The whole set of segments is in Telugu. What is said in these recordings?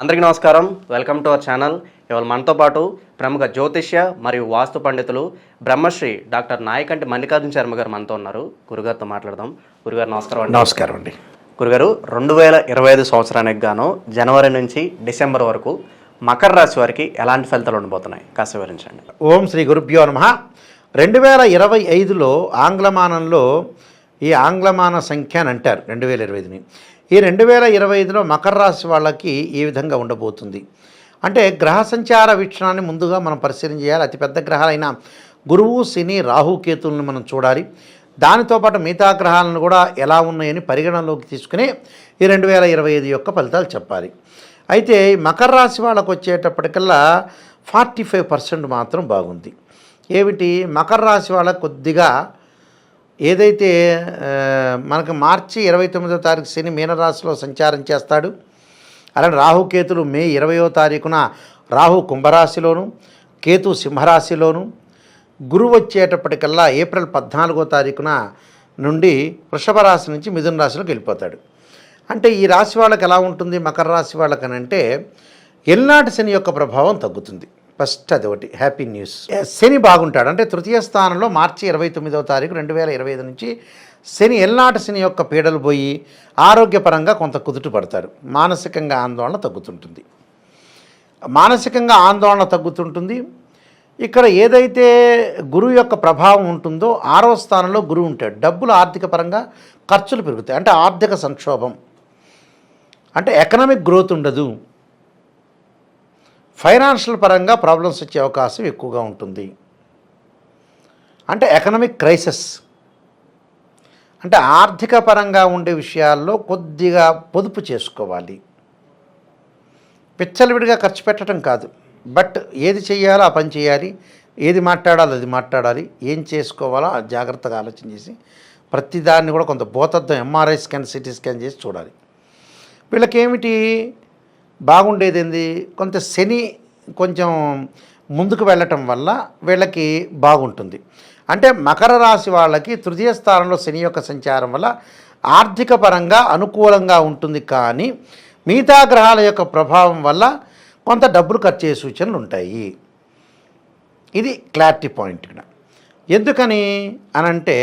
అందరికీ నమస్కారం. Welcome to our channel. ఇవాళ మనతో పాటు ప్రముఖ జ్యోతిష్య మరియు వాస్తు పండితులు బ్రహ్మశ్రీ డాక్టర్ నాయకంటి మల్లికార్జున శర్మ గారు మనతో ఉన్నారు. గురుగారితో మాట్లాడదాం. గురుగారు నమస్కారం అండి. నమస్కారం అండి. గురుగారు, 2025 సంవత్సరానికి గాను జనవరి నుంచి డిసెంబర్ వరకు మకర రాశి వారికి ఎలాంటి ఫలితాలు ఉండబోతున్నాయి కాస్త వివరించండి. ఓం శ్రీ గురుభ్యో నమః. 2025లో ఆంగ్లమానంలో ఈ ఆంగ్లమాన సంఖ్య అని అంటారు 2025ని. ఈ 2025లో మకర రాశి వాళ్ళకి ఈ విధంగా ఉండబోతుంది. అంటే గ్రహ సంచార వీక్షణాన్ని ముందుగా మనం పరిశీలన చేయాలి. అతిపెద్ద గ్రహాలైన గురువు, శని, రాహు, కేతువులను మనం చూడాలి. దానితో పాటు మిగతా గ్రహాలను కూడా ఎలా ఉన్నాయని పరిగణనలోకి తీసుకుని ఈ 2025 యొక్క ఫలితాలు చెప్పాలి. అయితే మకర రాశి వాళ్ళకు వచ్చేటప్పటికల్లా 45% మాత్రం బాగుంది. ఏమిటి, మకర రాశి వాళ్ళకు కొద్దిగా ఏదైతే మనకు మార్చి 29వ తారీఖు శని మీనరాశిలో సంచారం చేస్తాడు. అలానే రాహుకేతులు మే 20వ తారీఖున రాహు కుంభరాశిలోను, కేతు సింహరాశిలోను, గురువు వచ్చేటప్పటికల్లా ఏప్రిల్ 14వ తారీఖున నుండి వృషభ రాశి నుంచి మిథున రాశిలోకి వెళ్ళిపోతాడు. అంటే ఈ రాశి వాళ్ళకి ఎలా ఉంటుంది మకర రాశి వాళ్ళకనంటే ఎల్నాటి శని యొక్క ప్రభావం తగ్గుతుంది. ఫస్ట్ అది ఒకటి హ్యాపీ న్యూస్. శని బాగుంటాడు. అంటే తృతీయ స్థానంలో మార్చి 29వ తారీఖు 2025 నుంచి శని ఎల్నాటి శని యొక్క పీడలు పోయి ఆరోగ్యపరంగా కొంత కుదుట పడతారు. మానసికంగా ఆందోళన తగ్గుతుంటుంది. ఇక్కడ ఏదైతే గురువు యొక్క ప్రభావం ఉంటుందో 6వ స్థానంలో గురువు ఉంటాడు. డబ్బులు ఆర్థిక పరంగా ఖర్చులు పెరుగుతాయి. అంటే ఆర్థిక సంక్షోభం, అంటే ఎకనామిక్ గ్రోత్ ఉండదు. ఫైనాన్షియల్ పరంగా ప్రాబ్లమ్స్ వచ్చే అవకాశం ఎక్కువగా ఉంటుంది. అంటే ఎకనామిక్ క్రైసిస్, అంటే ఆర్థిక పరంగా ఉండే విషయాల్లో కొద్దిగా పొదుపు చేసుకోవాలి. విచ్చలవిడిగా ఖర్చు పెట్టడం కాదు, బట్ ఏది చేయాలో ఆ పని చేయాలి, ఏది మాట్లాడాలో అది మాట్లాడాలి, ఏం చేసుకోవాలో ఆ జాగ్రత్తగా ఆలోచన చేసి ప్రతిదాన్ని కూడా కొంత భూతత్వం ఎంఆర్ఐ స్కాన్, సిటీ స్కాన్ చేసి చూడాలి. వీళ్ళకేమిటి బాగుండేది ఏంది, కొంత శని కొంచెం ముందుకు వెళ్ళటం వల్ల వీళ్ళకి బాగుంటుంది. అంటే మకర రాశి వాళ్ళకి తృతీయ స్థానంలో శని యొక్క సంచారం వల్ల ఆర్థిక పరంగా అనుకూలంగా ఉంటుంది. కానీ మిగతా గ్రహాల యొక్క ప్రభావం వల్ల కొంత డబ్బులు ఖర్చు అయ్యే సూచనలు ఉంటాయి. ఇది క్లారిటీ పాయింట్ ఇక్కడ. ఎందుకని అనంటే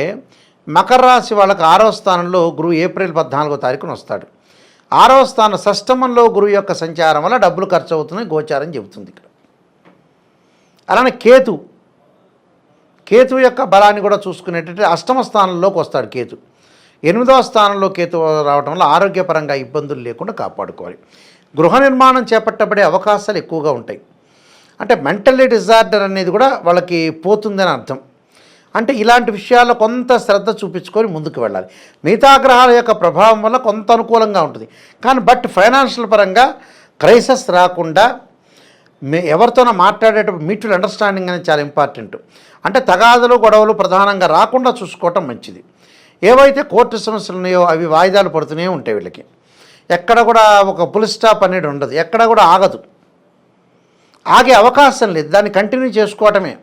మకర రాశి వాళ్ళకి 6వ స్థానంలో గురువు ఏప్రిల్ 14వ తారీఖున వస్తాడు. 6వ స్థానం షష్టమంలో గురువు యొక్క సంచారం వల్ల డబ్బులు ఖర్చు అవుతున్నాయి గోచారం చెబుతుంది ఇక్కడ. అలానే కేతు యొక్క బలాన్ని కూడా చూసుకునేటట్టు 8వ స్థానంలోకి వస్తాడు కేతు. 8వ స్థానంలో కేతు రావడం వల్ల ఆరోగ్యపరంగా ఇబ్బందులు లేకుండా కాపాడుకోవాలి. గృహ నిర్మాణం చేపట్టబడే అవకాశాలు ఎక్కువగా ఉంటాయి. అంటే మెంటల్లీ డిజార్డర్ అనేది కూడా వాళ్ళకి పోతుందని అర్థం. అంటే ఇలాంటి విషయాల్లో కొంత శ్రద్ధ చూపించుకొని ముందుకు వెళ్ళాలి. మిగతా గ్రహాల యొక్క ప్రభావం వల్ల కొంత అనుకూలంగా ఉంటుంది. కానీ బట్ ఫైనాన్షియల్ పరంగా క్రైసిస్ రాకుండా ఎవరితోనో మాట్లాడేటప్పుడు మ్యూచువల్ అండర్స్టాండింగ్ అనేది చాలా ఇంపార్టెంట్. అంటే తగాదలు గొడవలు ప్రధానంగా రాకుండా చూసుకోవటం మంచిది. ఏవైతే కోర్టు సమస్యలు ఉన్నాయో అవి వాయిదాలు పడుతూనే ఉంటాయి. వీళ్ళకి ఎక్కడ కూడా ఒక ఫుల్ స్టాప్ అనేది ఉండదు, ఎక్కడ కూడా ఆగదు, ఆగే అవకాశం లేదు. దాన్ని కంటిన్యూ చేసుకోవటమే.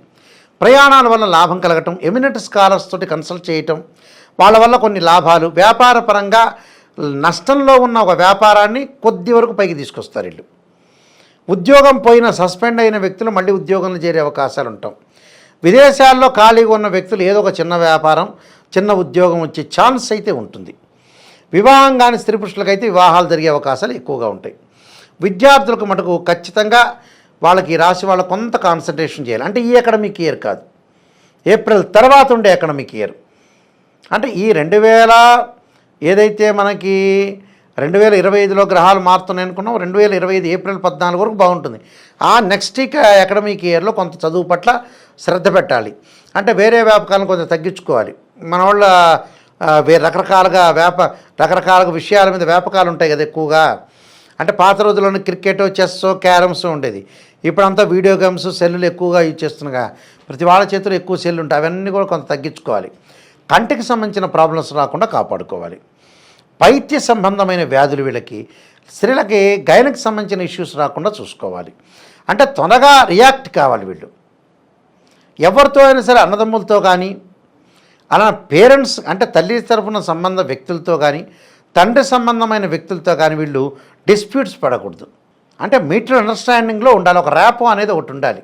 ప్రయాణాల వల్ల లాభం కలగటం, ఎమినెంట్ స్కాలర్స్ తోటి కన్సల్ట్ చేయటం, వాళ్ళ వల్ల కొన్ని లాభాలు, వ్యాపార పరంగా నష్టంలో ఉన్న ఒక వ్యాపారాన్ని కొద్ది వరకు పైకి తీసుకొస్తారు వీళ్ళు. ఉద్యోగం పోయిన సస్పెండ్ అయిన వ్యక్తులు మళ్ళీ ఉద్యోగంలో చేరే అవకాశాలు ఉంటాం. విదేశాల్లో ఖాళీగా ఉన్న వ్యక్తులు ఏదో ఒక చిన్న వ్యాపారం, చిన్న ఉద్యోగం వచ్చే ఛాన్స్ అయితే ఉంటుంది. వివాహం కాని స్త్రీ పురుషులకైతే వివాహాలు జరిగే అవకాశాలు ఎక్కువగా ఉంటాయి. విద్యార్థులకు మటుకు ఖచ్చితంగా వాళ్ళకి ఈ రాశి వాళ్ళ కొంత కాన్సన్ట్రేషన్ చేయాలి. అంటే ఈ అకాడమిక్ ఇయర్ కాదు, ఏప్రిల్ తర్వాత ఉండే అకాడమిక్ ఇయర్. అంటే ఈ 2000 ఏదైతే మనకి 2025లో గ్రహాలు మారుతున్నాయి అనుకున్నాం, 2025 ఏప్రిల్ 14 వరకు బాగుంటుంది. ఆ నెక్స్ట్ అకాడమిక్ ఇయర్లో కొంత చదువు పట్ల శ్రద్ధ పెట్టాలి. అంటే వేరే వ్యాపకాలను కొంచెం తగ్గించుకోవాలి. మన వాళ్ళ రకరకాలుగా విషయాల మీద వ్యాపకాలు ఉంటాయి కదా ఎక్కువగా. అంటే పాత రోజుల్లోనే క్రికెట్, చెస్, క్యారమ్స్ ఉండేది. ఇప్పుడంతా వీడియో గేమ్స్, సెల్లులు ఎక్కువగా యూజ్ చేస్తున్నాగా. ప్రతి వాళ్ళ చేతిలో ఎక్కువ సెల్లు ఉంటాయి. అవన్నీ కూడా కొంత తగ్గించుకోవాలి. కంటికి సంబంధించిన ప్రాబ్లమ్స్ రాకుండా కాపాడుకోవాలి. పైత్య సంబంధమైన వ్యాధులు వీళ్ళకి, స్త్రీలకి గైనకి సంబంధించిన ఇష్యూస్ రాకుండా చూసుకోవాలి. అంటే త్వరగా రియాక్ట్ కావాలి వీళ్ళు. ఎవరితో అయినా సరే, అన్నదమ్ములతో కానీ, అలా పేరెంట్స్ అంటే తల్లి తరపున సంబంధ వ్యక్తులతో కానీ, తండ్రి సంబంధమైన వ్యక్తులతో కానీ వీళ్ళు డిస్ప్యూట్స్ పడకూడదు. అంటే మ్యూచువల్ అండర్స్టాండింగ్లో ఉండాలి, ఒక ర్యాపో అనేది ఒకటి ఉండాలి.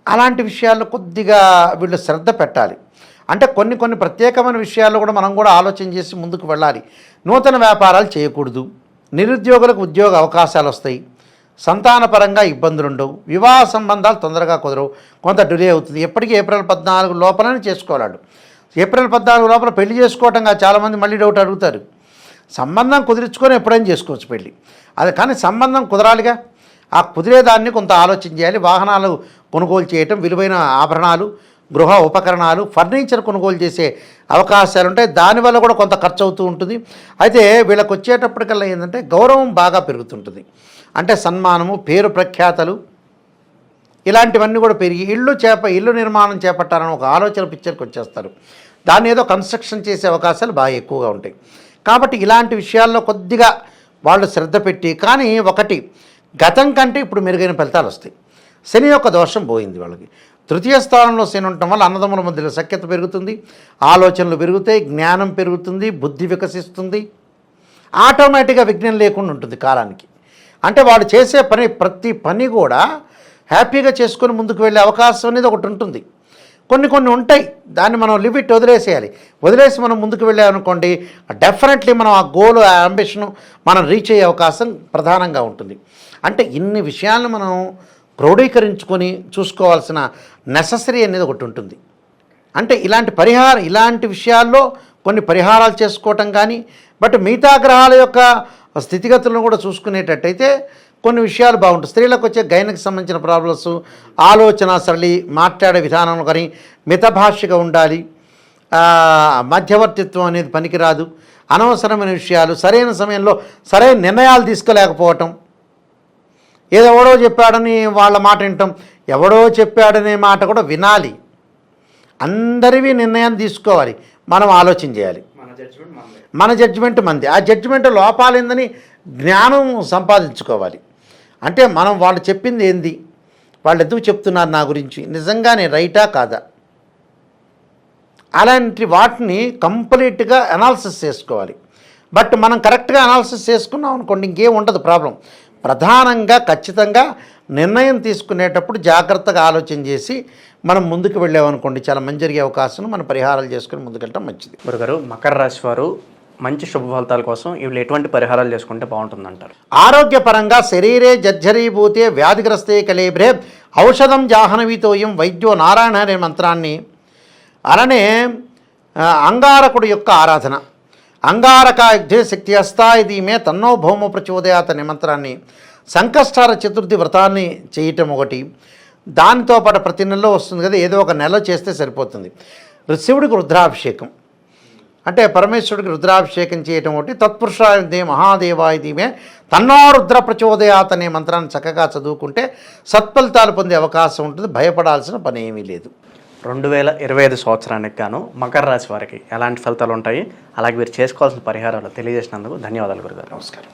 అలాంటి విషయాల్లో కొద్దిగా వీళ్ళు శ్రద్ధ పెట్టాలి. అంటే కొన్ని ప్రత్యేకమైన విషయాల్లో కూడా మనం కూడా ఆలోచన చేసి ముందుకు వెళ్ళాలి. నూతన వ్యాపారాలు చేయకూడదు, నిరుద్యోగులకు ఉద్యోగ అవకాశాలు వస్తాయి, సంతానపరంగా ఇబ్బందులు ఉండవు, వివాహ సంబంధాలు తొందరగా కుదరవు, కొంత డిలే అవుతుంది. ఎప్పటికీ ఏప్రిల్ 14 లోపలనే చేసుకోవాలి. ఏప్రిల్ 14 లోపల పెళ్లి చేసుకోవటంగా చాలామంది మళ్ళీ డౌట్ అడుగుతారు. సంబంధం కుదిరించుకొని ఎప్పుడైనా చేసుకోవచ్చు పెళ్ళి, అది కానీ సంబంధం కుదరాలిగా. ఆ కుదిరేదాన్ని కొంత ఆలోచన చేయాలి. వాహనాలు కొనుగోలు చేయటం, విలువైన ఆభరణాలు, గృహ ఉపకరణాలు, ఫర్నిచర్ కొనుగోలు చేసే అవకాశాలు ఉంటాయి. దానివల్ల కూడా కొంత ఖర్చు అవుతూ ఉంటుంది. అయితే వీళ్ళకి వచ్చేటప్పటికల్లా ఏంటంటే గౌరవం బాగా పెరుగుతుంటుంది. అంటే సన్మానము, పేరు ప్రఖ్యాతలు ఇలాంటివన్నీ కూడా పెరిగి ఇల్లు నిర్మాణం చేపట్టాలని ఒక ఆలోచన పిక్చర్కి వచ్చేస్తారు. దాన్ని ఏదో కన్స్ట్రక్షన్ చేసే అవకాశాలు బాగా ఎక్కువగా ఉంటాయి. కాబట్టి ఇలాంటి విషయాల్లో కొద్దిగా వాళ్ళు శ్రద్ధ పెట్టి, కానీ ఒకటి గతం కంటే ఇప్పుడు మెరుగైన ఫలితాలు వస్తాయి. శని యొక్క దోషం పోయింది వాళ్ళకి. తృతీయ స్థానంలో శని ఉండటం వల్ల అన్నదమ్ముల మధ్యలో సఖ్యత పెరుగుతుంది, ఆలోచనలు పెరుగుతాయి, జ్ఞానం పెరుగుతుంది, బుద్ధి వికసిస్తుంది, ఆటోమేటిక్గా విఘ్నం లేకుండా ఉంటుంది కాలానికి. అంటే వాళ్ళు చేసే ప్రతి పని కూడా హ్యాపీగా చేసుకొని ముందుకు వెళ్ళే అవకాశం అనేది ఒకటి ఉంటుంది. కొన్ని ఉంటాయి, దాన్ని మనం లిమిట్ వదిలేసి మనం ముందుకు వెళ్ళామనుకోండి, డెఫినెట్లీ మనం ఆ గోల్, ఆ అంబిషను మనం రీచ్ అయ్యే అవకాశం ప్రధానంగా ఉంటుంది. అంటే ఇన్ని విషయాలను మనం క్రోడీకరించుకొని చూసుకోవాల్సిన నెససరీ అనేది ఒకటి ఉంటుంది. అంటే ఇలాంటి విషయాల్లో కొన్ని పరిహారాలు చేసుకోవటం కానీ, బట్ మిగతా గ్రహాల యొక్క స్థితిగతులను కూడా చూసుకునేటట్టయితే కొన్ని విషయాలు బాగుంటాయి. స్త్రీలకు వచ్చే గైనకు సంబంధించిన ప్రాబ్లమ్స్, ఆలోచన సరళి, మాట్లాడే విధానం కానీ మితభాషగా ఉండాలి, మధ్యవర్తిత్వం అనేది పనికిరాదు, అనవసరమైన విషయాలు, సరైన సమయంలో సరైన నిర్ణయాలు తీసుకోలేకపోవటం, ఎవడో చెప్పాడని వాళ్ళ మాట వింటాం, ఎవడో చెప్పాడనే మాట కూడా వినాలి, అందరివి నిర్ణయం తీసుకోవాలి, మనం ఆలోచన చేయాలి, మన జడ్జిమెంట్ మంది, ఆ జడ్జిమెంట్ లోపాలేందని జ్ఞానం సంపాదించుకోవాలి. అంటే మనం వాళ్ళు చెప్పింది ఏంది, వాళ్ళు ఎందుకు చెప్తున్నారు నా గురించి, నిజంగానే రైటా కాదా, అలాంటి వాటిని కంప్లీట్గా అనాలిసిస్ చేసుకోవాలి. బట్ మనం కరెక్ట్గా అనాలిసిస్ చేసుకున్నాం అనుకోండి, ఇంకేం ఉండదు ప్రాబ్లం. ప్రధానంగా ఖచ్చితంగా నిర్ణయం తీసుకునేటప్పుడు జాగ్రత్తగా ఆలోచన చేసి మనం ముందుకు వెళ్ళామనుకోండి, చాలా మంచి జరిగే అవకాశం, మనం పరిహారాలు చేసుకుని ముందుకెళ్ళటం మంచిది. గురుగారు, మకర రాశి వారు మంచి శుభ ఫలితాల కోసం వీళ్ళు ఎటువంటి పరిహారాలు చేసుకుంటే బాగుంటుందంటారు? ఆరోగ్యపరంగా శరీరే జర్జరీభూతే వ్యాధిగ్రస్తే కలేబ్రే ఔషధం జాహ్నవీతోయం వైద్యో నారాయణ అనే మంత్రాన్ని, అలానే అంగారకుడు యొక్క ఆరాధన, అంగారక యుద్ధే శక్తి హస్తాయిది మే తన్నో భౌమ ప్రచోదయాత్ అనే మంత్రాన్ని, సంకష్టార చతుర్థి వ్రతాన్ని చేయటం ఒకటి, దానితో పాటు ప్రతి నెలలో వస్తుంది కదా, ఏదో ఒక నెల చేస్తే సరిపోతుంది. శివుడికి రుద్రాభిషేకం, అంటే పరమేశ్వరుడికి రుద్రాభిషేకం చేయటం ఒకటి, తత్పురుషాయుధే మహాదేవాయుధీమే తన్నో రుద్ర ప్రచోదయాత్ అనే మంత్రాన్ని చక్కగా చదువుకుంటే సత్ఫలితాలు పొందే అవకాశం ఉంటుంది. భయపడాల్సిన పని ఏమీ లేదు. 2025 సంవత్సరానికి గాను మకర రాశి వారికి ఎలాంటి ఫలితాలు ఉంటాయి, అలాగే మీరు చేసుకోవాల్సిన పరిహారాలు తెలియజేసినందుకు ధన్యవాదాలు గురుగారు. నమస్కారం.